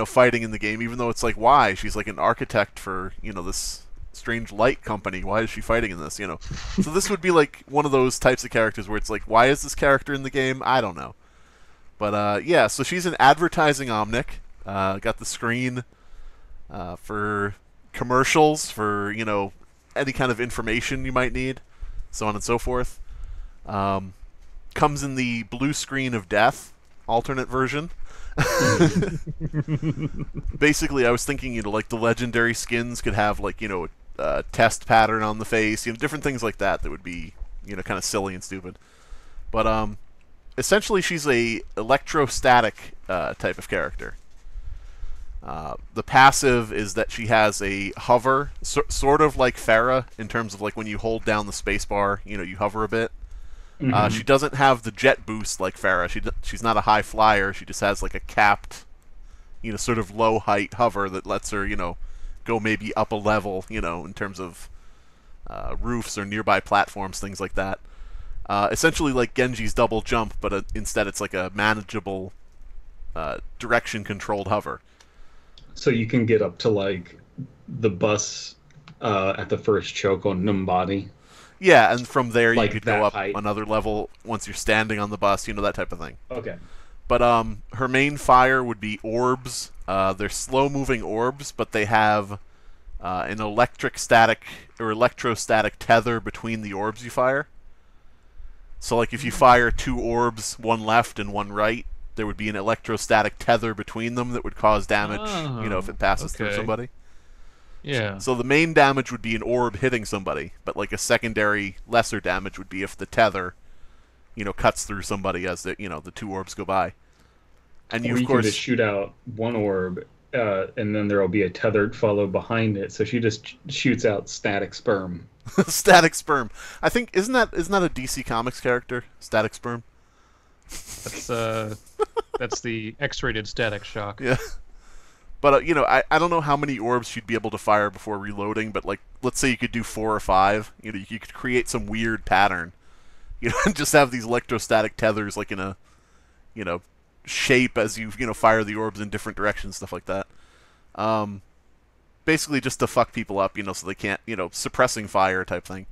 fighting in the game. Even though it's like, why? She's like an architect for this strange light company. Why is she fighting in this? So this would be like one of those types of characters where it's like, why is this character in the game? I don't know. But yeah, so she's an advertising omnic. Got the screen for commercials, for any kind of information you might need, so on and so forth. Comes in the blue screen of death, alternate version. Basically, I was thinking, like the legendary skins could have like a test pattern on the face, different things like that would be kind of silly and stupid. But essentially, she's a electrostatic type of character. The passive is that she has a hover, sort of like Pharah, in terms of like when you hold down the spacebar, you hover a bit. She doesn't have the jet boost like Pharah. She's not a high flyer. She just has like a capped, sort of low height hover that lets her, go maybe up a level, in terms of roofs or nearby platforms, things like that. Essentially like Genji's double jump, but instead it's like a manageable direction controlled hover. So you can get up to like the bus at the first choke on Numbody. Yeah, and from there Like you could that go up height. another level once you're standing on the bus, that type of thing. Okay. But her main fire would be orbs. They're slow-moving orbs, but they have an electrostatic tether between the orbs you fire. So, like, if you fire two orbs, one left and one right, there would be an electrostatic tether between them that would cause damage, if it passes through okay. somebody. Yeah. So the main damage would be an orb hitting somebody, but like a secondary lesser damage would be if the tether, cuts through somebody as the two orbs go by. And you Or of you can course just shoot out one orb, and then there'll be a tethered follow behind it. So she just shoots out static sperm. Static Sperm. I think isn't that a DC Comics character? Static Sperm. That's That's the X-rated static shock. Yeah. But I don't know how many orbs she'd be able to fire before reloading. But like, let's say you could do 4 or 5. You could create some weird pattern. And just have these electrostatic tethers like in a, shape as you fire the orbs in different directions, stuff like that. Basically just to fuck people up, so they can't, suppressing fire type thing.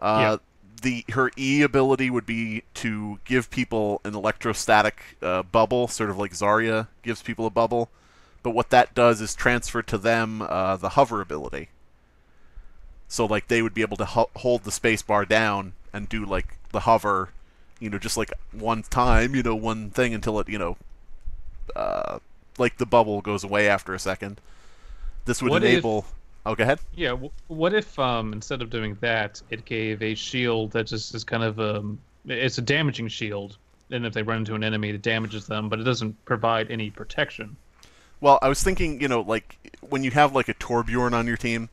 Her E ability would be to give people an electrostatic bubble, sort of like Zarya gives people a bubble. But what that does is transfer to them the hover ability. So like they would be able to hold the space bar down and do like the hover, just like one time, one thing until it, like the bubble goes away after a second. This would enable. Oh, go ahead. Yeah. What if instead of doing that, it gave a shield that just is kind of it's a damaging shield, and if they run into an enemy, it damages them, but it doesn't provide any protection. Well, I was thinking, like when you have like a Torbjorn on your team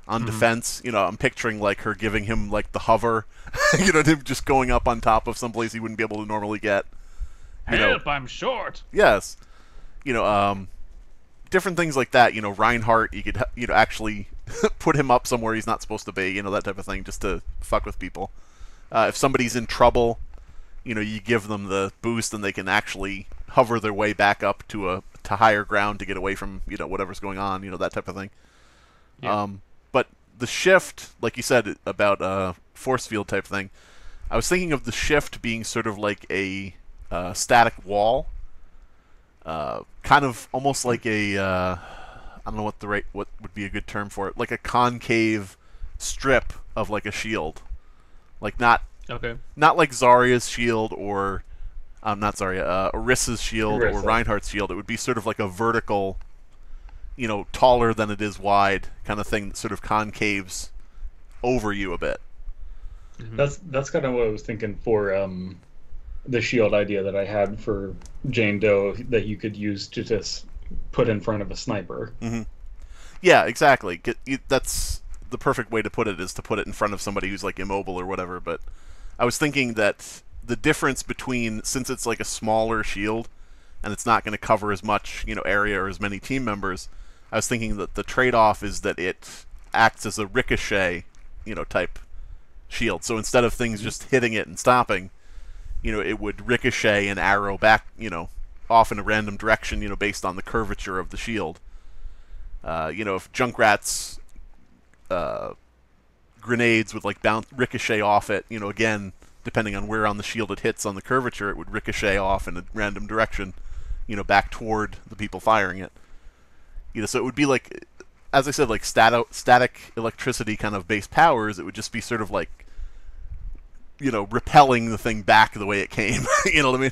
on defense, I'm picturing like her giving him like the hover, him just going up on top of someplace he wouldn't be able to normally get. Help! I'm short. Yes. Different things like that. Reinhardt, you could actually put him up somewhere he's not supposed to be. That type of thing, just to fuck with people. If somebody's in trouble, you give them the boost, and they can actually hover their way back up to higher ground to get away from whatever's going on. That type of thing. Yeah. But the shift, like you said about force field type thing, I was thinking of the shift being sort of like a static wall. Kind of almost like a I don't know what would be a good term for it, like a concave strip of like a shield, like not like Zarya's shield or not Zarya, Orissa's shield or Reinhardt's shield. It would be sort of like a vertical, taller than it is wide kind of thing that sort of concaves over you a bit. That's kind of what I was thinking for the shield idea that I had for Jane Doe that you could use to just put in front of a sniper. Mm-hmm. Yeah, exactly. That's the perfect way to put it, is to put it in front of somebody who's like immobile or whatever. But I was thinking that the difference between, since it's like a smaller shield and it's not going to cover as much area or as many team members, I was thinking that the trade-off is that it acts as a ricochet type shield. So instead of things just hitting it and stopping, it would ricochet and arrow back, off in a random direction, based on the curvature of the shield. If Junkrat's grenades would like ricochet off it, again, depending on where on the shield it hits on the curvature, it would ricochet off in a random direction, back toward the people firing it. So it would be like, as I said, like static electricity kind of base powers. It would just be sort of like, repelling the thing back the way it came. You know what I mean?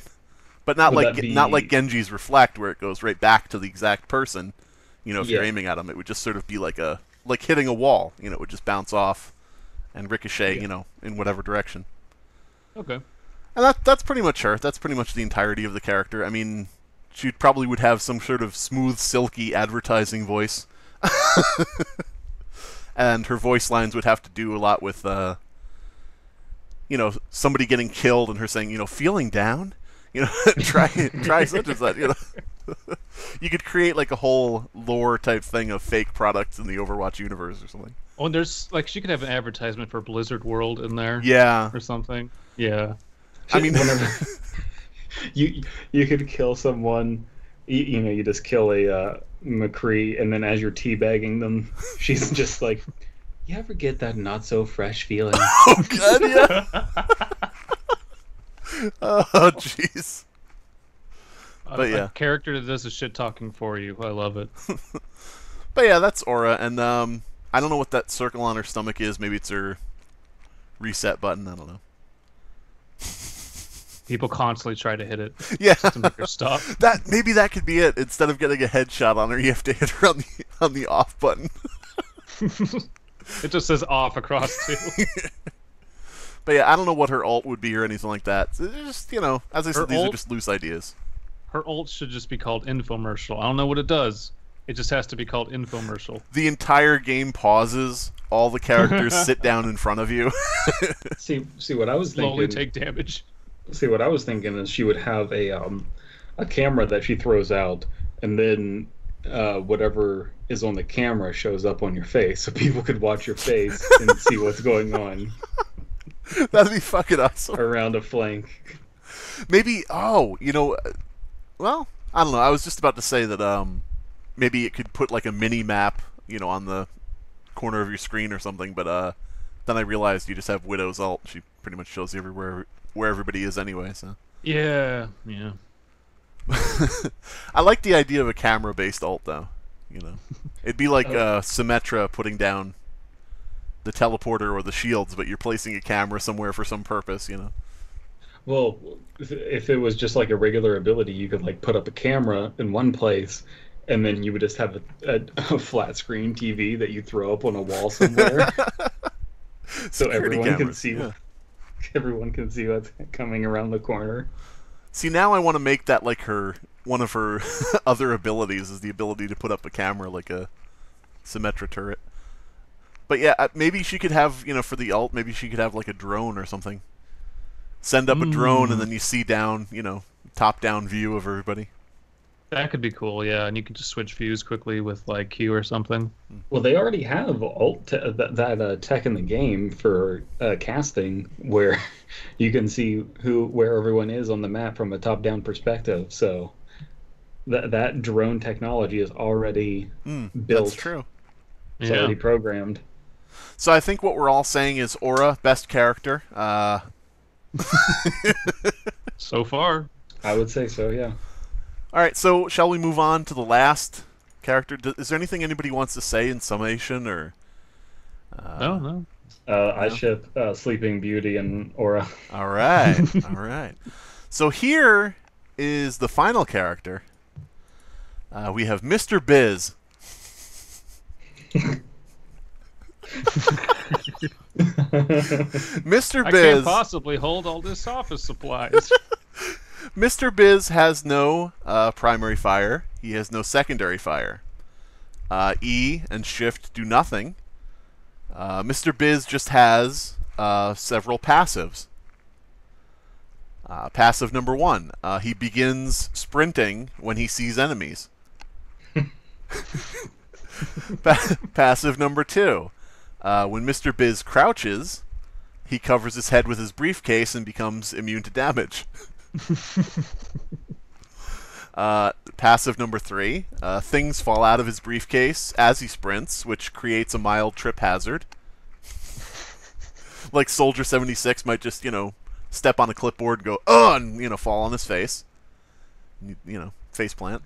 But not like Genji's Reflect, where it goes right back to the exact person. If you're aiming at them, it would just sort of be like hitting a wall. It would just bounce off and ricochet, in whatever direction. Okay. And that's pretty much her. That's pretty much the entirety of the character. I mean, she probably would have some sort of smooth, silky advertising voice. And her voice lines would have to do a lot with somebody getting killed and her saying, feeling down, try such as that, You could create like a whole lore type thing of fake products in the Overwatch universe or something. Oh, and there's like, she could have an advertisement for Blizzard World in there. Yeah. Or something. Yeah. I mean, whenever you could kill someone, you just kill a McCree, and then as you're teabagging them, she's just like, you ever get that not so fresh feeling? Oh god, yeah. Oh jeez. But yeah, a character that does the shit talking for you. I love it. But yeah, that's Aura, and I don't know what that circle on her stomach is. Maybe it's her reset button. I don't know. People constantly try to hit it. Yeah, just to make her stop. Maybe that could be it. Instead of getting a headshot on her, you have to hit her on the off button. It just says off across too. But yeah, I don't know what her ult would be or anything like that. It's just, as I said, these are just loose ideas. Her ult should just be called Infomercial. I don't know what it does. It just has to be called Infomercial. The entire game pauses. All the characters sit down in front of you. See what I was Slowly thinking. take damage. See, what I was thinking is she would have a camera that she throws out, and then whatever is on the camera shows up on your face, so people could watch your face and see what's going on That'd be fucking awesome. around a flank. Maybe. Oh, well, I don't know. I was just about to say that maybe it could put like a mini map, on the corner of your screen or something. But then I realized you just have Widow's ult. She pretty much shows you everywhere where everybody is anyway. So Yeah, yeah. I like the idea of a camera-based ult, though. It'd be like Symmetra putting down the teleporter or the shields, but you're placing a camera somewhere for some purpose. Well, if it was just like a regular ability, you could like put up a camera in one place, and then you would just have a flat screen TV that you throw up on a wall somewhere, so Security everyone can cameras, see. yeah. Everyone can see what's coming around the corner. See, now I want to make that like one of her other abilities is the ability to put up a camera like a Symmetra turret. But yeah, maybe she could have, for the ult, maybe she could have like a drone or something. Send up a drone and then you see down, top-down view of everybody. That could be cool, yeah. And you could just switch views quickly with like Q or something. Well, they already have that tech in the game for casting, where you can see where everyone is on the map from a top-down perspective. So that drone technology is already built. That's true. It's already programmed. So I think what we're all saying is Aura, best character. So far. I would say so, yeah. All right, so shall we move on to the last character? Is there anything anybody wants to say in summation, or? No. I ship Sleeping Beauty and Aura. All right, all right. So here is the final character. We have Mr. Biz. Mr. I Biz. can't possibly hold all this office supplies. Mr. Biz has no primary fire. He has no secondary fire. E and Shift do nothing. Mr. Biz just has several passives. Passive number 1. He begins sprinting when he sees enemies. Passive number 2. When Mr. Biz crouches, he covers his head with his briefcase and becomes immune to damage. Passive number 3. Things fall out of his briefcase as he sprints, which creates a mild trip hazard. Like Soldier 76 might just, step on a clipboard and go, oh, and, fall on his face. Face plant.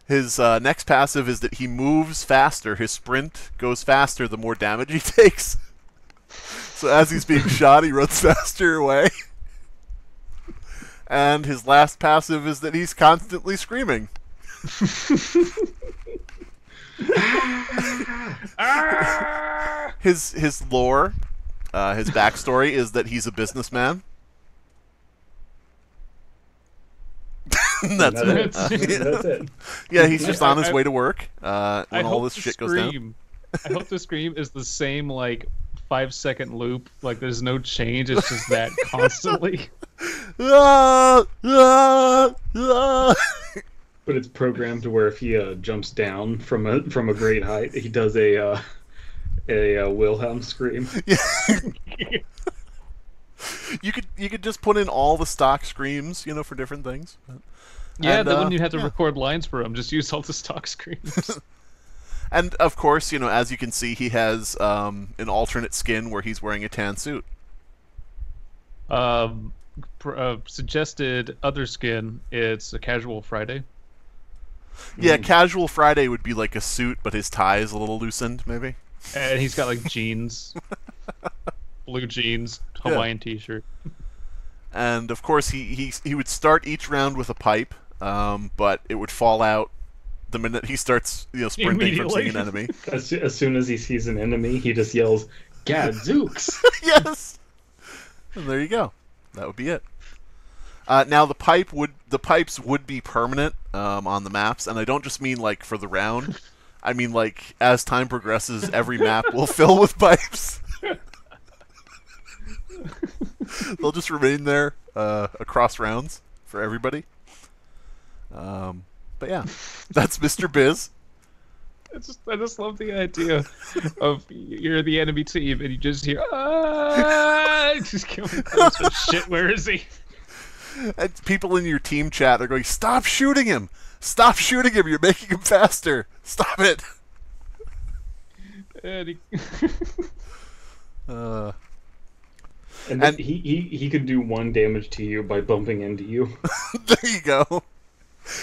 His next passive is that he moves faster. His sprint goes faster the more damage he takes. So as he's being shot, he runs faster away. And his last passive is that he's constantly screaming. His lore, his backstory is that he's a businessman. That's it. That's it. Yeah, he's just on his way to work when all this shit goes down. I hope the scream is the same, 5-second loop. Like, there's no change. It's just that constantly. Ah, ah, ah. But it's programmed to where if he jumps down from a great height, he does a Wilhelm scream. Yeah. You could just put in all the stock screams, for different things. Yeah, And, then when you have to record lines for him, just use all the stock screams. And of course, as you can see, he has an alternate skin where he's wearing a tan suit. Suggested other skin, it's a casual Friday. Yeah, casual Friday would be like a suit, but his tie is a little loosened, maybe. And he's got jeans. Blue jeans, Hawaiian t-shirt. And of course, he would start each round with a pipe, but it would fall out the minute he starts sprinting from seeing an enemy. As soon as he sees an enemy, he just yells, "Gadzooks!" Yes. And there you go. That would be it. Now the pipes would be permanent on the maps, and I don't just mean for the round. I mean as time progresses, every map will fill with pipes. They'll just remain there across rounds for everybody. But yeah, that's Mr. Biz. I just love the idea of you're the enemy team and you just hear ah, just killing shit. Where is he? And people in your team chat are going, "Stop shooting him! Stop shooting him! You're making him faster! Stop it!" And And he could do 1 damage to you by bumping into you. There you go.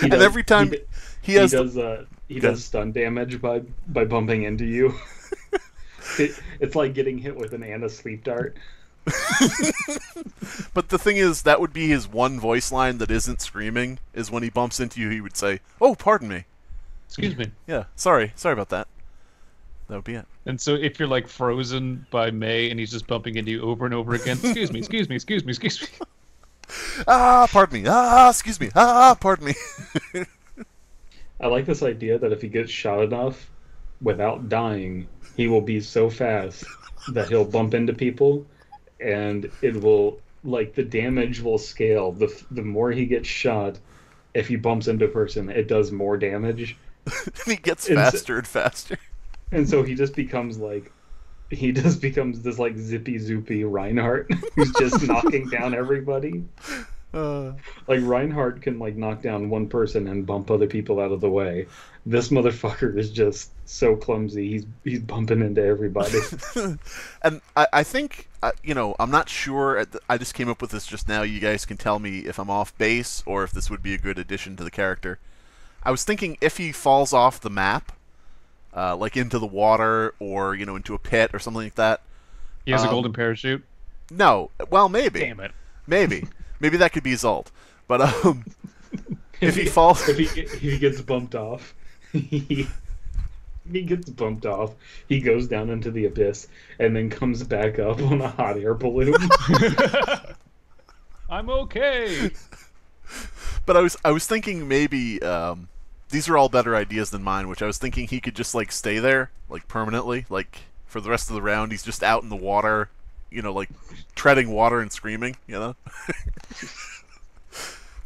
And every time he does stun damage by bumping into you. It's like getting hit with an Anna sleep dart. But the thing is, that would be his one voice line that isn't screaming, is when he bumps into you, he would say, "Oh, pardon me." excuse me. Yeah, sorry about that. That would be it. And so if you're like frozen by May and he's just bumping into you over and over again, excuse me, excuse me, excuse me, excuse me. Ah, pardon me. Ah, excuse me. Ah, pardon me. I like this idea that if he gets shot enough without dying, he will be so fast that he'll bump into people, and it will, like, the damage will scale. The more he gets shot, if he bumps into a person, it does more damage. He gets faster and faster. And so he just becomes this like zippy zoopy Reinhardt who's just knocking down everybody. Like Reinhardt can like knock down one person and bump other people out of the way. This motherfucker is just so clumsy. He's bumping into everybody. And I think I'm not sure. I just came up with this just now. You guys can tell me if I'm off base or if this would be a good addition to the character. I was thinking if he falls off the map, like into the water or into a pit or something like that. He has a golden parachute. No, well maybe. Damn it. Maybe that could be his ult. But if he falls, if he gets bumped off, he gets bumped off. He goes down into the abyss and then comes back up on a hot air balloon. I'm okay. But I was thinking maybe these are all better ideas than mine, which I was thinking he could just like stay there like permanently, like for the rest of the round. He's just out in the water, like treading water and screaming, If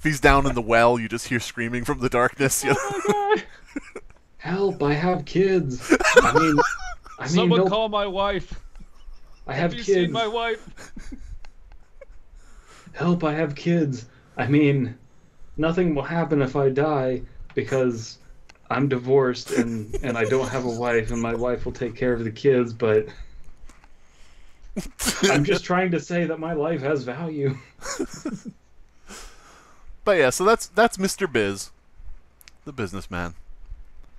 he's down in the well, you just hear screaming from the darkness, Oh my God. Help, I have kids. I mean Someone no, call my wife. I have you kids. seen my wife? Help, I have kids. I mean, nothing will happen if I die because I'm divorced and I don't have a wife and my wife will take care of the kids, but I'm just trying to say that my life has value. But yeah, so that's Mr. Biz, the businessman.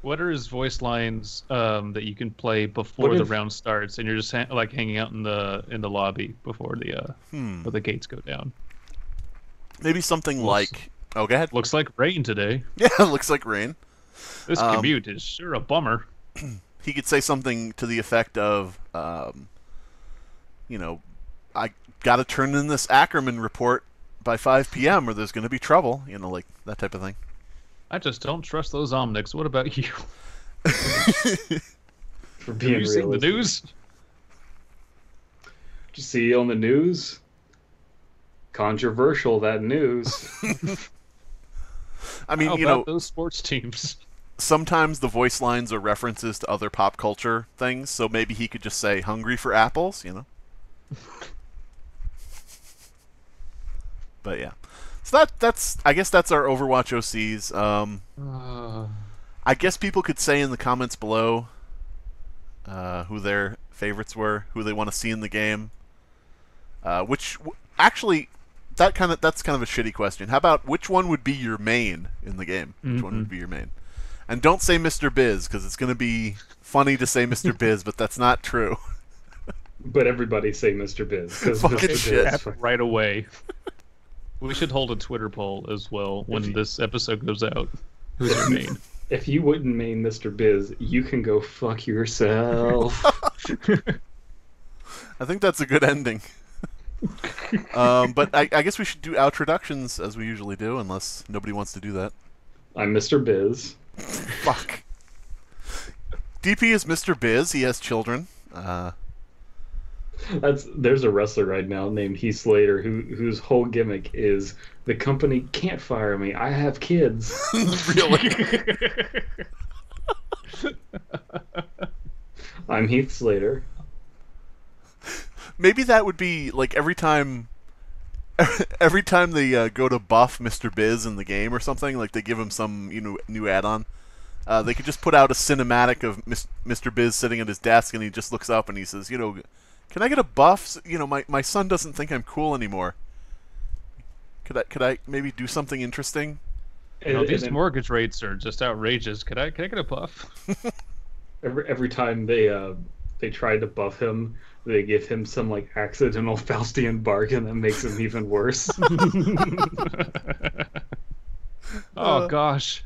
What are his voice lines that you can play before the round starts, and you're just hanging out in the lobby before the gates go down? Maybe something like, oh, go ahead. Looks like rain today. Yeah, it looks like rain. This commute is sure a bummer. He could say something to the effect of, I gotta turn in this Ackerman report by 5 p.m. or there's gonna be trouble, like that type of thing. I just don't trust those Omnics. What about you? For being Have you seen the realistic. news? Did you see on the news? Controversial, that news. I mean, How about those sports teams? sometimes the voice lines are references to other pop culture things, so maybe he could just say "hungry for apples," But yeah, so that's I guess that's our Overwatch OCs. I guess people could say in the comments below who their favorites were, who they want to see in the game. Actually, that's kind of a shitty question. How about which one would be your main in the game? Which one would be your main? And don't say Mr. Biz, because it's going to be funny to say Mr. Biz, but that's not true. But everybody say Mr. Biz. 'Cause Fucking Mr. shit. Biz, Right away. We should hold a Twitter poll as well when this episode goes out. Who's your main? if you wouldn't main Mr. Biz, you can go fuck yourself. I think that's a good ending. But I guess we should do outroductions as we usually do, unless nobody wants to do that. I'm Mr. Biz. Fuck. DP is Mr. Biz. He has children. There's a wrestler right now named Heath Slater whose whole gimmick is the company can't fire me. I have kids. Really? I'm Heath Slater. Maybe that would be like every time they go to buff Mr. Biz in the game or something, like they give him some new add-on. They could just put out a cinematic of Mr. Biz sitting at his desk, and he just looks up and he says, "Can I get a buff? My son doesn't think I'm cool anymore. Could I maybe do something interesting?" These mortgage rates are just outrageous. Can I get a buff? Every time they try to buff him, they give him some like accidental Faustian bargain that makes him even worse. Oh gosh.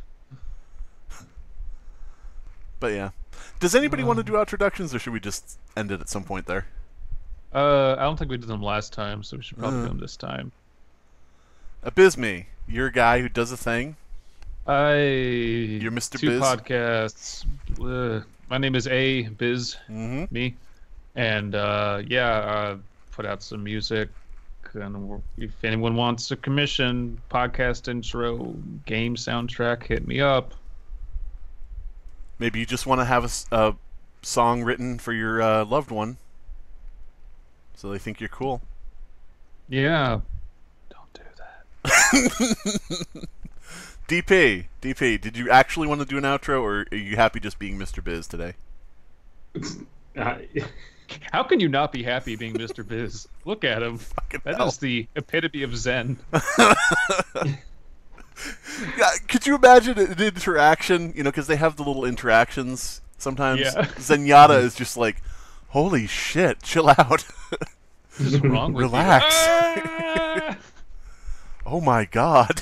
But yeah, does anybody want to do introductions, or should we just end it at some point there? I don't think we did them last time, so we should probably do them this time. Abysme, you're a guy who does a thing. You're Mr. Two Biz. podcasts. My name is Biz. Me, and put out some music. And if anyone wants a commission, podcast intro, game soundtrack, hit me up. Maybe you just want to have a song written for your loved one, so they think you're cool. Yeah. Don't do that. DP, did you actually want to do an outro, or are you happy just being Mr. Biz today? How can you not be happy being Mr. Biz? Look at him. That is the epitome of Zen. Yeah, could you imagine an interaction? Because they have the little interactions sometimes. Yeah. Zenyatta is just like, "Holy shit, chill out." What's wrong with Relax. you? Ah! Oh my god.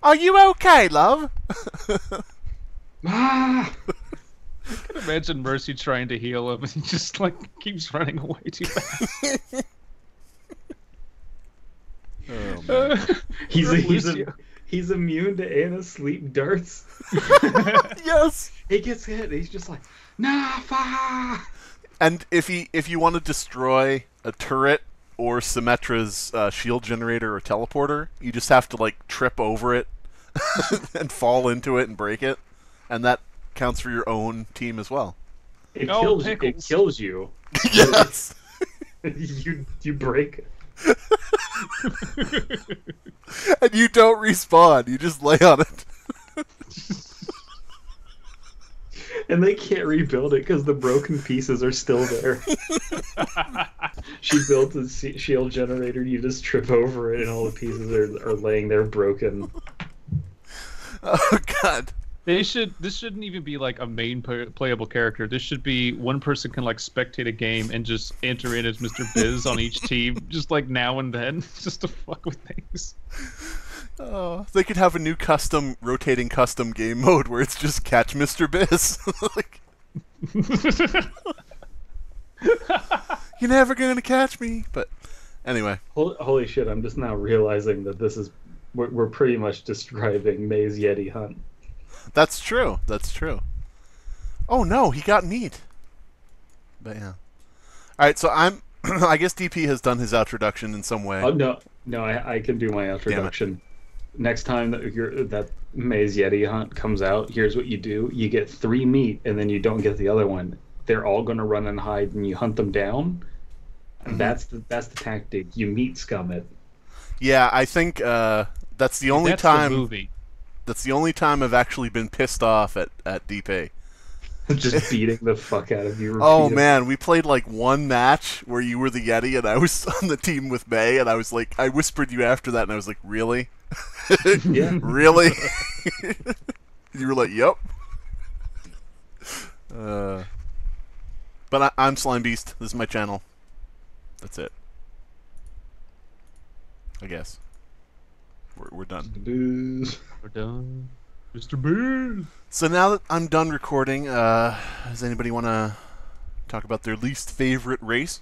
Are you okay, love? Ah! I can imagine Mercy trying to heal him, and he just keeps running away too fast. Oh, man. He's immune to Anna's sleep darts. Yes. He gets hit. He's just like, nah, fire. And if you want to destroy a turret or Symmetra's shield generator or teleporter, you just have to trip over it and fall into it and break it, and that counts for your own team as well. It Pickles. kills you. Yes. you break it. And you don't respawn. You just lay on it. And they can't rebuild it because the broken pieces are still there. She built a shield generator, you just trip over it, and all the pieces are laying there broken. Oh god. This shouldn't even be a main playable character. This should be one person can spectate a game and just enter in as Mr. Biz on each team, just now and then, just to fuck with things. Oh, they could have a new rotating custom game mode where it's just catch Mr. Biz. You're never gonna catch me. But anyway. Holy shit! I'm just now realizing that we're pretty much describing May's Yeti hunt. That's true. Oh no, he got meat. But yeah. Alright, so I guess DP has done his introduction in some way. Oh no, I can do my introduction. Next time that May's Yeti hunt comes out, here's what you do: you get 3 meat, and then you don't get the other one. They're all gonna run and hide, and you hunt them down. And that's the tactic. You meat scum it. Yeah, I think that's the only That's time. the movie. That's the only time I've actually been pissed off at DP. Just beating the fuck out of you. Oh man, we played one match where you were the Yeti and I was on the team with May, and I was I whispered you after that, and I was like, really? Yeah. Really? You were like, yep. But I'm Slime Beast. This is my channel. That's it. I guess. We're done. We're done. Mr. Biz. So now that I'm done recording, does anybody want to talk about their least favorite race?